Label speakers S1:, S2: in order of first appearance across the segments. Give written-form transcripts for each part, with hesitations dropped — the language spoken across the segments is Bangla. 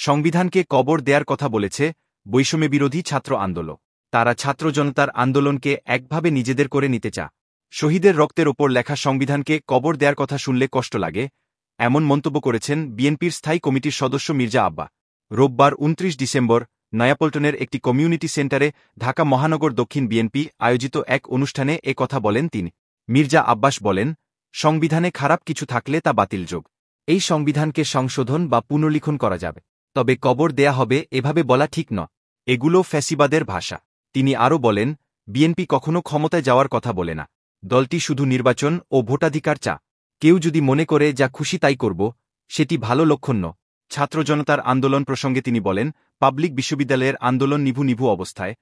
S1: সংবিধানকে কবর দেয়ার কথা বলেছে বৈষম্যবিরোধী ছাত্র আন্দোলন। তারা ছাত্র জনতার আন্দোলনকে একভাবে নিজেদের করে নিতে চা। শহীদের রক্তের ওপর লেখা সংবিধানকে কবর দেয়ার কথা শুনলে কষ্ট লাগে, এমন মন্তব্য করেছেন বিএনপির স্থায়ী কমিটির সদস্য মির্জা আব্বা। রোববার ২৯ ডিসেম্বর নয়াপল্টনের একটি কমিউনিটি সেন্টারে ঢাকা মহানগর দক্ষিণ বিএনপি আয়োজিত এক অনুষ্ঠানে এ কথা বলেন তিনি। মির্জা আব্বাস বলেন, সংবিধানে খারাপ কিছু থাকলে তা বাতিলযোগ্য। এই সংবিধানকে সংশোধন বা পুনর্লিখন করা যাবে, তবে কবর দেয়া হবে এভাবে বলা ঠিক নয়। এগুলো ফ্যাসিবাদের ভাষা। তিনি আরও বলেন, বিএনপি কখনো ক্ষমতায় যাওয়ার কথা বলে না। দলটি শুধু নির্বাচন ও ভোটাধিকার চা। কেউ যদি মনে করে যা খুশি তাই করব, সেটি ভালো লক্ষণ নয়। ছাত্র জনতার আন্দোলন প্রসঙ্গে তিনি বলেন, পাবলিক বিশ্ববিদ্যালয়ের আন্দোলন নিভু নিভু অবস্থায়,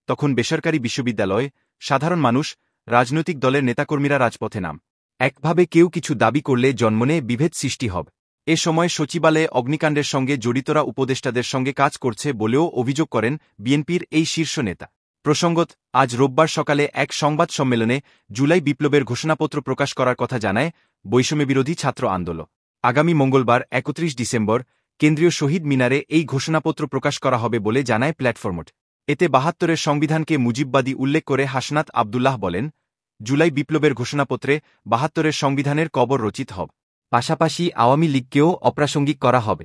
S1: তখন বেসরকারি বিশ্ববিদ্যালয়, সাধারণ মানুষ, রাজনৈতিক দলের নেতাকর্মীরা রাজপথে নাম। একভাবে কেউ কিছু দাবি করলে জন্মনে বিভেদ সৃষ্টি হবে। এ সময় সচিবালয়ে অগ্নিকাণ্ডের সঙ্গে জড়িতরা উপদেষ্টাদের সঙ্গে কাজ করছে বলেও অভিযোগ করেন বিএনপির এই শীর্ষ নেতা। প্রসঙ্গত, আজ রোববার সকালে এক সংবাদ সম্মেলনে জুলাই বিপ্লবের ঘোষণাপত্র প্রকাশ করার কথা জানায় বৈষম্যবিরোধী ছাত্র আন্দোলন। আগামী মঙ্গলবার ৩১ ডিসেম্বর কেন্দ্রীয় শহীদ মিনারে এই ঘোষণাপত্র প্রকাশ করা হবে বলে জানায় প্ল্যাটফর্মট। এতে ৭২-এর সংবিধানকে মুজিববাদী উল্লেখ করে হাসনাত আবদুল্লাহ বলেন, জুলাই বিপ্লবের ঘোষণাপত্রে ৭২-এর সংবিধানের কবর রচিত হবে। পাশাপাশি আওয়ামী লীগকেও অপ্রাসঙ্গিক করা হবে।